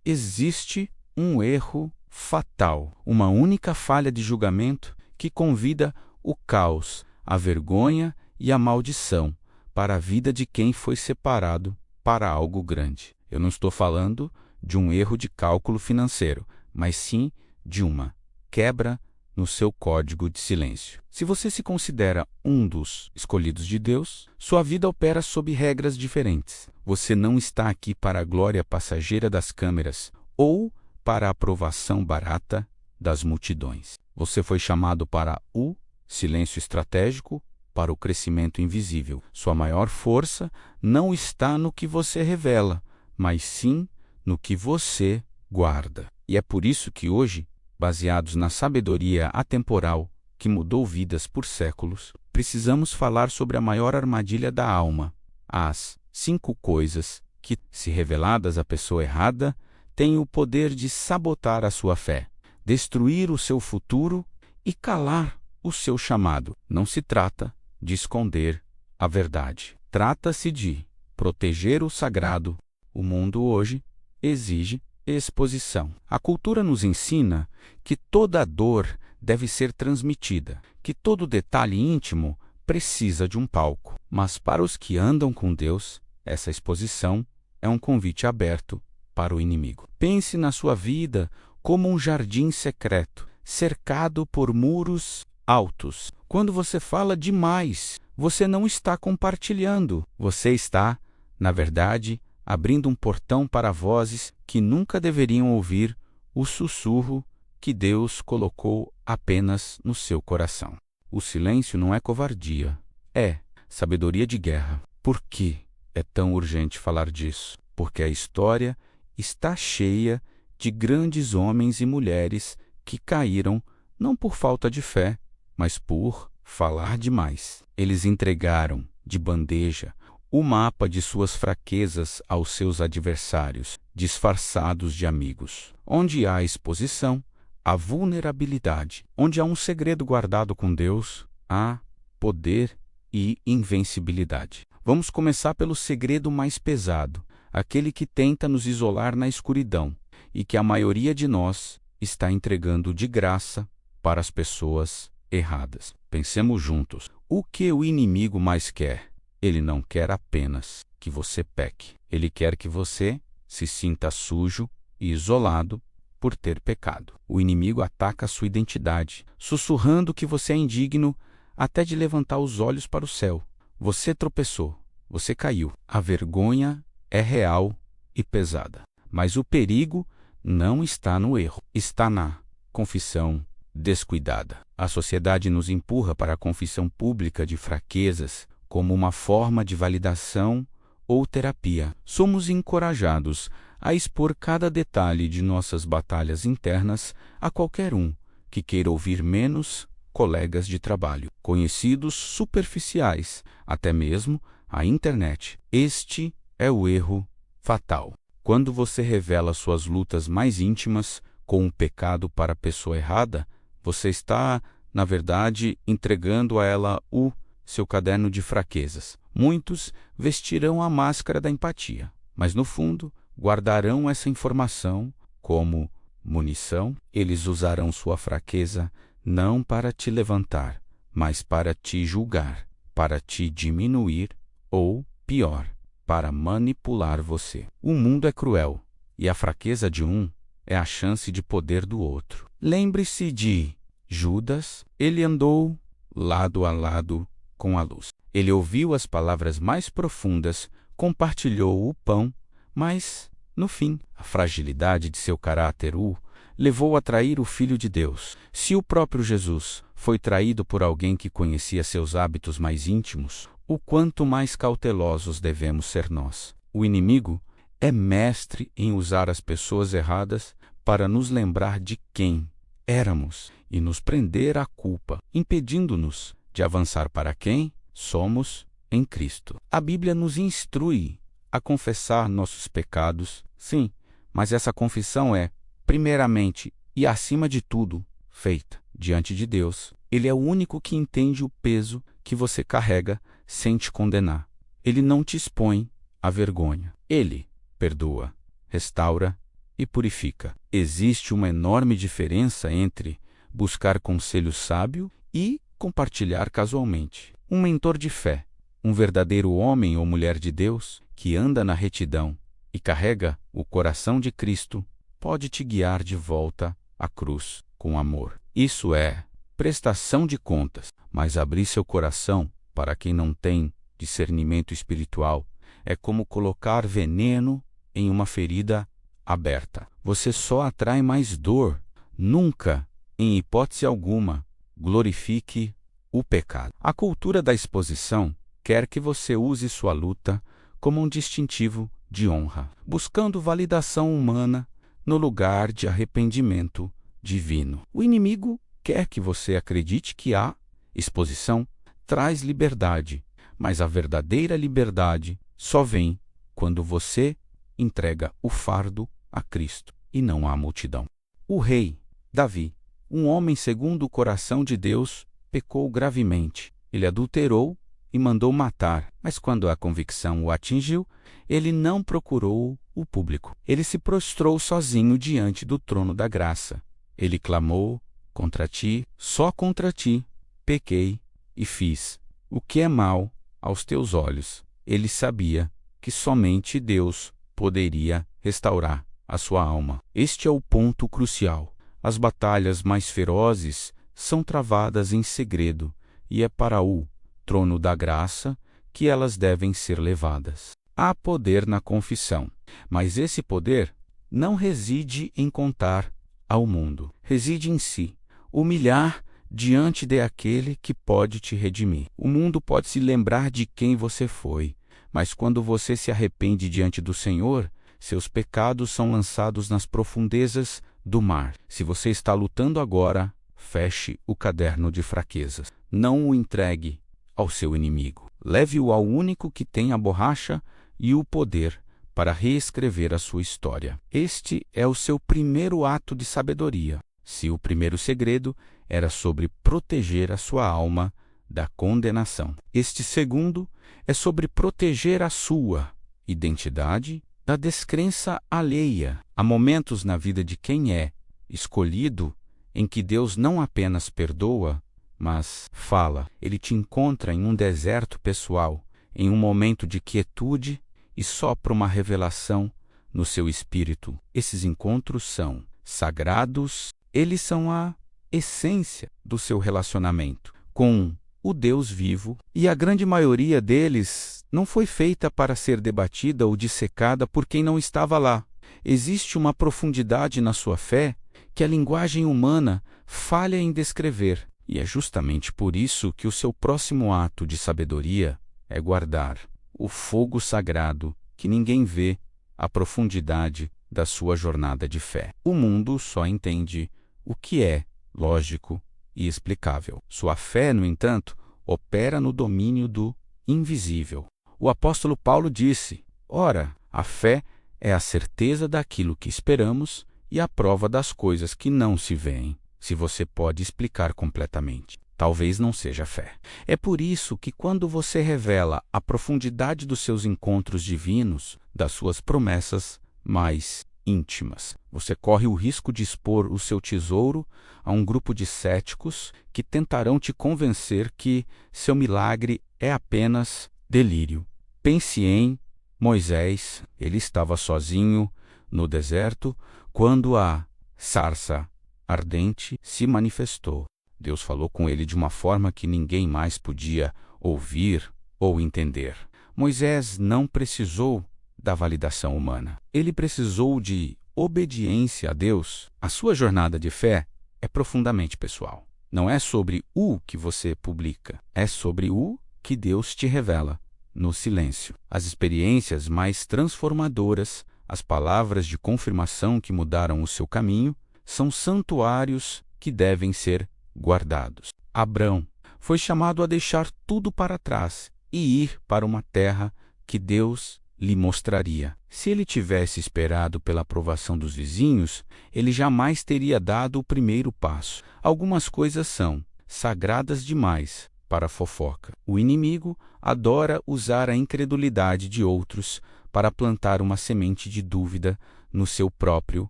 existe um erro fatal, uma única falha de julgamento que convida o caos, a vergonha e a maldição para a vida de quem foi separado para algo grande. Eu não estou falando de um erro de cálculo financeiro, mas sim de uma quebra no seu código de silêncio. Se você se considera um dos escolhidos de Deus, sua vida opera sob regras diferentes. Você não está aqui para a glória passageira das câmeras ou para a aprovação barata das multidões. Você foi chamado para o silêncio estratégico, para o crescimento invisível. Sua maior força não está no que você revela, mas sim no que você guarda. E é por isso que hoje, baseados na sabedoria atemporal que mudou vidas por séculos, precisamos falar sobre a maior armadilha da alma, as 5 coisas que, se reveladas à pessoa errada, têm o poder de sabotar a sua fé, destruir o seu futuro e calar o seu chamado. Não se trata de esconder a verdade. Trata-se de proteger o sagrado. O mundo hoje exige exposição. A cultura nos ensina que toda dor deve ser transmitida, que todo detalhe íntimo precisa de um palco. Mas para os que andam com Deus, essa exposição é um convite aberto para o inimigo. Pense na sua vida como um jardim secreto, cercado por muros altos. Quando você fala demais, você não está compartilhando. Você está, na verdade, abrindo um portão para vozes que nunca deveriam ouvir o sussurro que Deus colocou apenas no seu coração. O silêncio não é covardia, é sabedoria de guerra. Por que é tão urgente falar disso? Porque a história está cheia de grandes homens e mulheres que caíram não por falta de fé, mas por falar demais. Eles entregaram de bandeja o mapa de suas fraquezas aos seus adversários, disfarçados de amigos. Onde há exposição, há vulnerabilidade. Onde há um segredo guardado com Deus, há poder e invencibilidade. Vamos começar pelo segredo mais pesado, aquele que tenta nos isolar na escuridão e que a maioria de nós está entregando de graça para as pessoas erradas. Pensemos juntos. O que o inimigo mais quer? Ele não quer apenas que você peque. Ele quer que você se sinta sujo e isolado por ter pecado. O inimigo ataca a sua identidade, sussurrando que você é indigno até de levantar os olhos para o céu. Você tropeçou, você caiu. A vergonha é real e pesada. Mas o perigo não está no erro, está na confissão descuidada. A sociedade nos empurra para a confissão pública de fraquezas como uma forma de validação ou terapia. Somos encorajados a expor cada detalhe de nossas batalhas internas a qualquer um que queira ouvir, menos colegas de trabalho, conhecidos superficiais, até mesmo a internet. Este é o erro fatal. Quando você revela suas lutas mais íntimas com um pecado para a pessoa errada, você está, na verdade, entregando a ela o seu caderno de fraquezas. Muitos vestirão a máscara da empatia, mas no fundo guardarão essa informação como munição. Eles usarão sua fraqueza não para te levantar, mas para te julgar, para te diminuir ou, pior, para manipular você. O mundo é cruel e a fraqueza de um é a chance de poder do outro. Lembre-se de Judas. Ele andou lado a lado com a luz. Ele ouviu as palavras mais profundas, compartilhou o pão, mas, no fim, a fragilidade de seu caráter o levou a trair o Filho de Deus. Se o próprio Jesus foi traído por alguém que conhecia seus hábitos mais íntimos, o quanto mais cautelosos devemos ser nós. O inimigo é mestre em usar as pessoas erradas para nos lembrar de quem éramos e nos prender à culpa, impedindo-nos de avançar para quem somos em Cristo. A Bíblia nos instrui a confessar nossos pecados, sim, mas essa confissão é, primeiramente e acima de tudo, feita diante de Deus. Ele é o único que entende o peso que você carrega sem te condenar. Ele não te expõe à vergonha. Ele perdoa, restaura e purifica. Existe uma enorme diferença entre buscar conselho sábio e compartilhar casualmente. Um mentor de fé, um verdadeiro homem ou mulher de Deus que anda na retidão e carrega o coração de Cristo, pode te guiar de volta à cruz com amor. Isso é prestação de contas, mas abrir seu coração para quem não tem discernimento espiritual é como colocar veneno em uma ferida aberta. Você só atrai mais dor. Nunca, em hipótese alguma, glorifique o pecado. A cultura da exposição quer que você use sua luta como um distintivo de honra, buscando validação humana no lugar de arrependimento divino. O inimigo quer que você acredite que a exposição traz liberdade, mas a verdadeira liberdade só vem quando você entrega o fardo a Cristo e não à multidão. O rei Davi, um homem segundo o coração de Deus, pecou gravemente. Ele adulterou e mandou matar, mas quando a convicção o atingiu, ele não procurou o público. Ele se prostrou sozinho diante do trono da graça. Ele clamou: contra ti, só contra ti, pequei e fiz o que é mal aos teus olhos. Ele sabia que somente Deus poderia restaurar a sua alma. Este é o ponto crucial. As batalhas mais ferozes são travadas em segredo, e é para o trono da graça que elas devem ser levadas. Há poder na confissão, mas esse poder não reside em contar ao mundo. Reside em si, humilhar diante de aquele que pode te redimir. O mundo pode se lembrar de quem você foi, mas quando você se arrepende diante do Senhor, seus pecados são lançados nas profundezas do mar. Se você está lutando agora, feche o caderno de fraquezas. Não o entregue ao seu inimigo. Leve-o ao único que tem a borracha e o poder para reescrever a sua história. Este é o seu primeiro ato de sabedoria. Se o primeiro segredo era sobre proteger a sua alma da condenação, este segundo é sobre proteger a sua identidade da descrença alheia. Há momentos na vida de quem é escolhido em que Deus não apenas perdoa, mas fala. Ele te encontra em um deserto pessoal, em um momento de quietude e sopra uma revelação no seu espírito. Esses encontros são sagrados, eles são a essência do seu relacionamento com o Deus vivo, e a grande maioria deles não foi feita para ser debatida ou dissecada por quem não estava lá. Existe uma profundidade na sua fé que a linguagem humana falha em descrever, e é justamente por isso que o seu próximo ato de sabedoria é guardar o fogo sagrado que ninguém vê, a profundidade da sua jornada de fé. O mundo só entende o que é lógico e explicável. Sua fé, no entanto, opera no domínio do invisível. O apóstolo Paulo disse: ora, a fé é a certeza daquilo que esperamos e a prova das coisas que não se veem. Se você pode explicar completamente, talvez não seja fé. É por isso que quando você revela a profundidade dos seus encontros divinos, das suas promessas mais íntimas, você corre o risco de expor o seu tesouro a um grupo de céticos que tentarão te convencer que seu milagre é apenas delírio. Pense em Moisés. Ele estava sozinho no deserto quando a sarça ardente se manifestou. Deus falou com ele de uma forma que ninguém mais podia ouvir ou entender. Moisés não precisou da validação humana. Ele precisou de obediência a Deus. A sua jornada de fé é profundamente pessoal. Não é sobre o que você publica, é sobre o que Deus te revela no silêncio. As experiências mais transformadoras, as palavras de confirmação que mudaram o seu caminho, são santuários que devem ser guardados. Abrão foi chamado a deixar tudo para trás e ir para uma terra que Deus lhe mostraria. Se ele tivesse esperado pela aprovação dos vizinhos, ele jamais teria dado o primeiro passo. Algumas coisas são sagradas demais para fofoca. O inimigo adora usar a incredulidade de outros para plantar uma semente de dúvida no seu próprio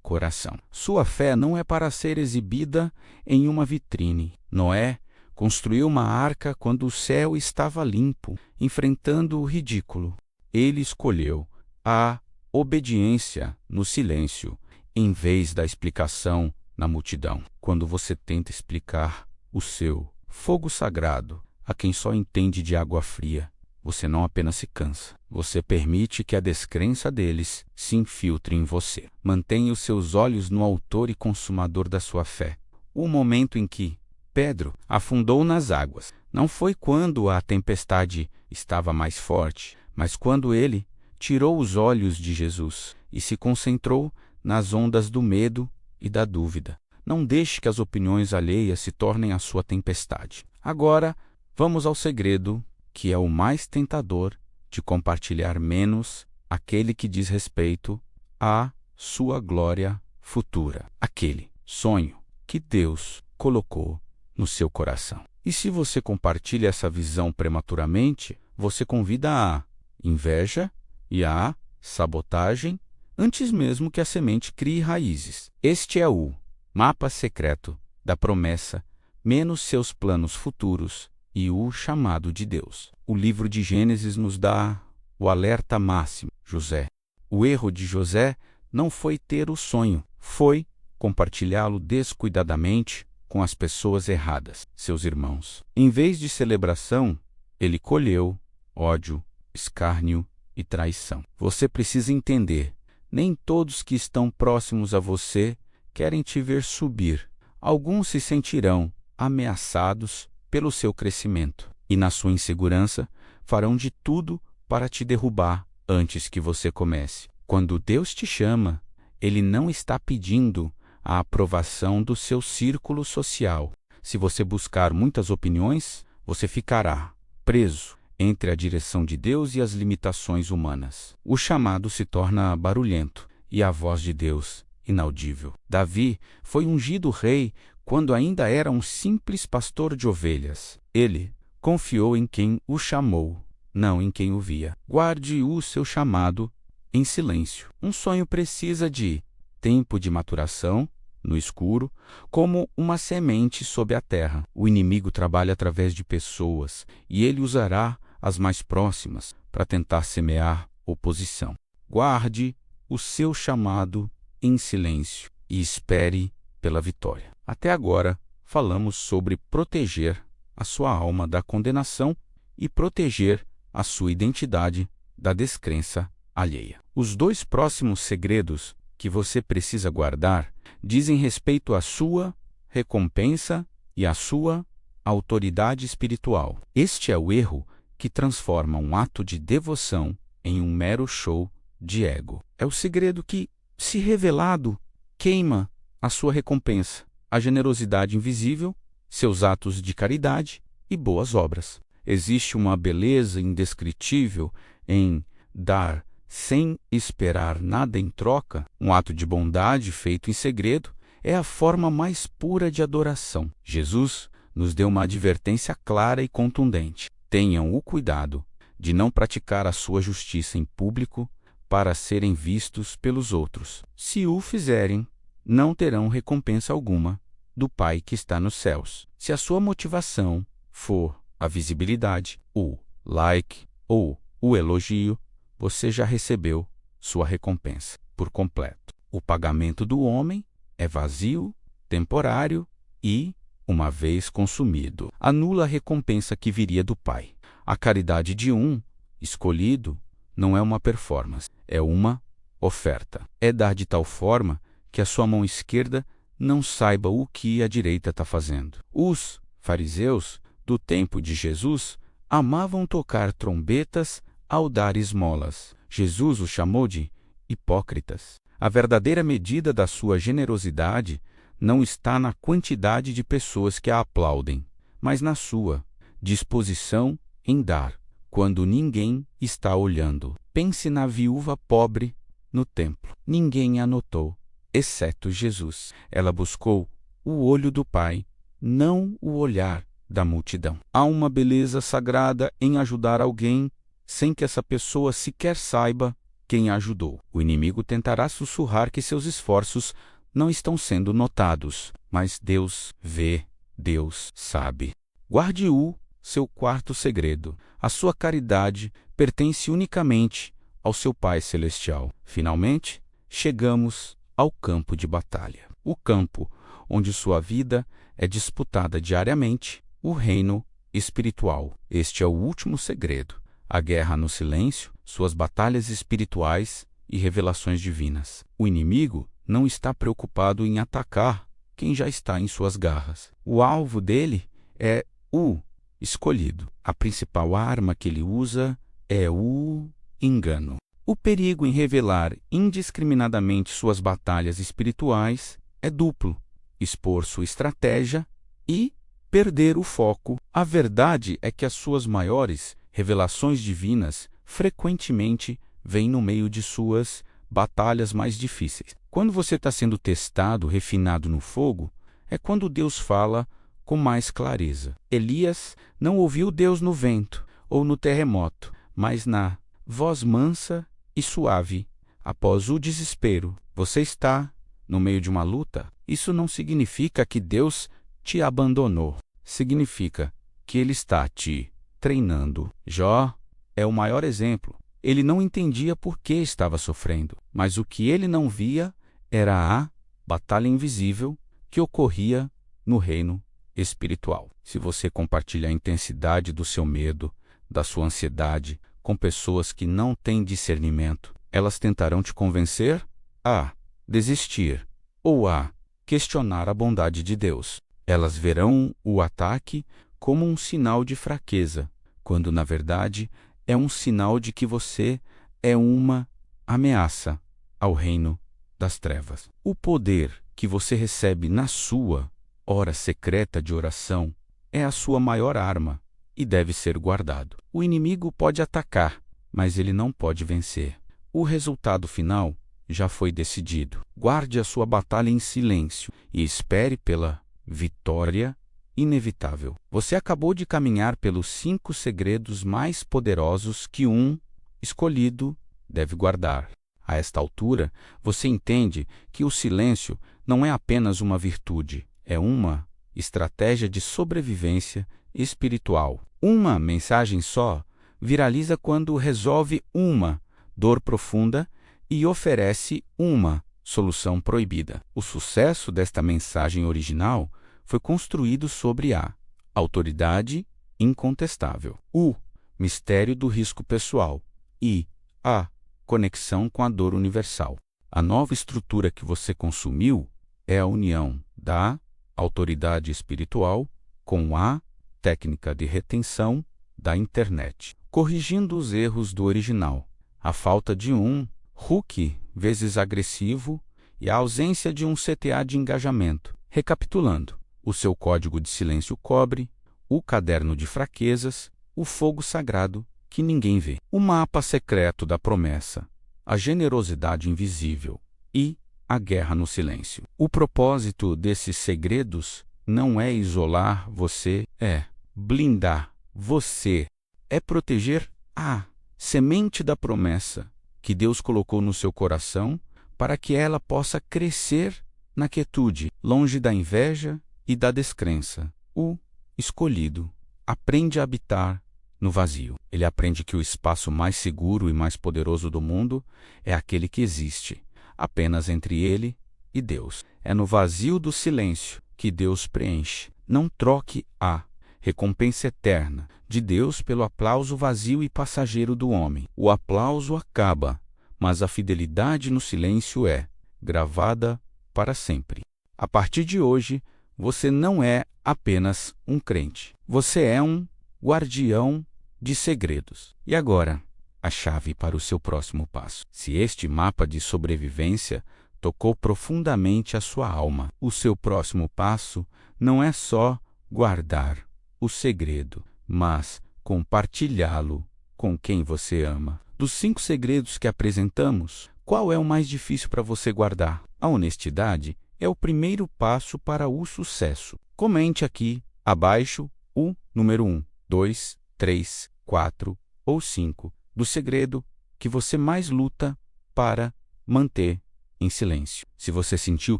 coração. Sua fé não é para ser exibida em uma vitrine. Noé construiu uma arca quando o céu estava limpo, enfrentando o ridículo. Ele escolheu a obediência no silêncio, em vez da explicação na multidão. Quando você tenta explicar o seu fogo sagrado a quem só entende de água fria, você não apenas se cansa, você permite que a descrença deles se infiltre em você. Mantenha os seus olhos no autor e consumador da sua fé. O momento em que Pedro afundou nas águas não foi quando a tempestade estava mais forte, mas quando ele tirou os olhos de Jesus e se concentrou nas ondas do medo e da dúvida. Não deixe que as opiniões alheias se tornem a sua tempestade. Agora, vamos ao segredo, que é o mais tentador de compartilhar menos, aquele que diz respeito à sua glória futura, aquele sonho que Deus colocou no seu coração. E se você compartilha essa visão prematuramente, você convida a inveja e a sabotagem antes mesmo que a semente crie raízes. Este é o mapa secreto da promessa, menos seus planos futuros e o chamado de Deus. O livro de Gênesis nos dá o alerta máximo. José. O erro de José não foi ter o sonho, foi compartilhá-lo descuidadamente com as pessoas erradas, seus irmãos. Em vez de celebração, ele colheu ódio, escárnio e traição. Você precisa entender, nem todos que estão próximos a você querem te ver subir. Alguns se sentirão ameaçados pelo seu crescimento e, na sua insegurança, farão de tudo para te derrubar antes que você comece. Quando Deus te chama, Ele não está pedindo a aprovação do seu círculo social. Se você buscar muitas opiniões, você ficará preso entre a direção de Deus e as limitações humanas. O chamado se torna barulhento e a voz de Deus inaudível. Davi foi ungido rei quando ainda era um simples pastor de ovelhas. Ele confiou em quem o chamou, não em quem o via. Guarde o seu chamado em silêncio. Um sonho precisa de tempo de maturação, no escuro, como uma semente sob a terra. O inimigo trabalha através de pessoas e ele usará as mais próximas para tentar semear oposição. Guarde o seu chamado em silêncio e espere pela vitória. Até agora, falamos sobre proteger a sua alma da condenação e proteger a sua identidade da descrença alheia. Os dois próximos segredos que você precisa guardar dizem respeito à sua recompensa e à sua autoridade espiritual. Este é o erro que transforma um ato de devoção em um mero show de ego. É o segredo que, se revelado, queima a sua recompensa, a generosidade invisível, seus atos de caridade e boas obras. Existe uma beleza indescritível em dar sem esperar nada em troca. Um ato de bondade feito em segredo é a forma mais pura de adoração. Jesus nos deu uma advertência clara e contundente. Tenham o cuidado de não praticar a sua justiça em público para serem vistos pelos outros. Se o fizerem, não terão recompensa alguma do Pai que está nos céus. Se a sua motivação for a visibilidade, o like ou o elogio, você já recebeu sua recompensa por completo. O pagamento do homem é vazio, temporário e, uma vez consumido, anula a recompensa que viria do Pai. A caridade de um escolhido não é uma performance, é uma oferta. É dar de tal forma que a sua mão esquerda não saiba o que a direita está fazendo. Os fariseus do tempo de Jesus amavam tocar trombetas ao dar esmolas. Jesus os chamou de hipócritas. A verdadeira medida da sua generosidade não está na quantidade de pessoas que a aplaudem, mas na sua disposição em dar, quando ninguém está olhando. Pense na viúva pobre no templo. Ninguém a notou, exceto Jesus. Ela buscou o olho do Pai, não o olhar da multidão. Há uma beleza sagrada em ajudar alguém sem que essa pessoa sequer saiba quem a ajudou. O inimigo tentará sussurrar que seus esforços não estão sendo notados, mas Deus vê, Deus sabe. Guarde-o, seu quarto segredo. A sua caridade pertence unicamente ao seu Pai Celestial. Finalmente, chegamos ao campo de batalha. O campo onde sua vida é disputada diariamente, o reino espiritual. Este é o último segredo. A guerra no silêncio, suas batalhas espirituais e revelações divinas. O inimigo não está preocupado em atacar quem já está em suas garras. O alvo dele é o escolhido. A principal arma que ele usa é o engano. O perigo em revelar indiscriminadamente suas batalhas espirituais é duplo: expor sua estratégia e perder o foco. A verdade é que as suas maiores revelações divinas frequentemente vêm no meio de suas batalhas mais difíceis. Quando você está sendo testado, refinado no fogo, é quando Deus fala com mais clareza. Elias não ouviu Deus no vento ou no terremoto, mas na voz mansa e suave, após o desespero. Você está no meio de uma luta? Isso não significa que Deus te abandonou. Significa que Ele está te treinando. Jó é o maior exemplo. Ele não entendia por que estava sofrendo, mas o que ele não via era a batalha invisível que ocorria no reino espiritual. Se você compartilha a intensidade do seu medo, da sua ansiedade, com pessoas que não têm discernimento, elas tentarão te convencer a desistir ou a questionar a bondade de Deus. Elas verão o ataque como um sinal de fraqueza, quando na verdade é um sinal de que você é uma ameaça ao reino das trevas. O poder que você recebe na sua hora secreta de oração é a sua maior arma e deve ser guardado. O inimigo pode atacar, mas ele não pode vencer. O resultado final já foi decidido. Guarde a sua batalha em silêncio e espere pela vitória inevitável. Você acabou de caminhar pelos 5 segredos mais poderosos que um escolhido deve guardar. A esta altura, você entende que o silêncio não é apenas uma virtude, é uma estratégia de sobrevivência espiritual. Uma mensagem só viraliza quando resolve uma dor profunda e oferece uma solução proibida. O sucesso desta mensagem original foi construído sobre a autoridade incontestável, o mistério do risco pessoal e a conexão com a dor universal. A nova estrutura que você consumiu é a união da autoridade espiritual com a técnica de retenção da internet, corrigindo os erros do original, a falta de um hook vezes agressivo e a ausência de um CTA de engajamento. Recapitulando: o seu código de silêncio cobre, o caderno de fraquezas, o fogo sagrado que ninguém vê, o mapa secreto da promessa, a generosidade invisível e a guerra no silêncio. O propósito desses segredos não é isolar você, é blindar você, é proteger a semente da promessa que Deus colocou no seu coração para que ela possa crescer na quietude, longe da inveja e da descrença. O escolhido aprende a habitar no vazio. Ele aprende que o espaço mais seguro e mais poderoso do mundo é aquele que existe apenas entre ele e Deus. É no vazio do silêncio que Deus preenche. Não troque a recompensa eterna de Deus pelo aplauso vazio e passageiro do homem. O aplauso acaba, mas a fidelidade no silêncio é gravada para sempre. A partir de hoje, você não é apenas um crente. Você é um guardião de segredos. E agora, a chave para o seu próximo passo. Se este mapa de sobrevivência tocou profundamente a sua alma, o seu próximo passo não é só guardar o segredo, mas compartilhá-lo com quem você ama. Dos 5 segredos que apresentamos, qual é o mais difícil para você guardar? A honestidade é o primeiro passo para o sucesso. Comente aqui abaixo o número 1, 2, 3, 4 ou 5 do segredo que você mais luta para manter em silêncio. Se você sentiu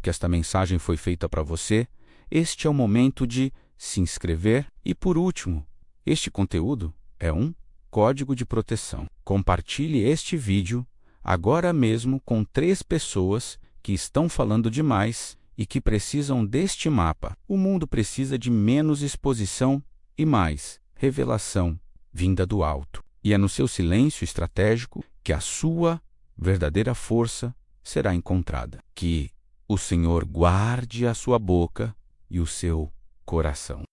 que esta mensagem foi feita para você, este é o momento de se inscrever. E por último, este conteúdo é um código de proteção. Compartilhe este vídeo agora mesmo com 3 pessoas que estão falando demais e que precisam deste mapa. O mundo precisa de menos exposição e mais revelação vinda do alto. E é no seu silêncio estratégico que a sua verdadeira força será encontrada. Que o Senhor guarde a sua boca e o seu coração.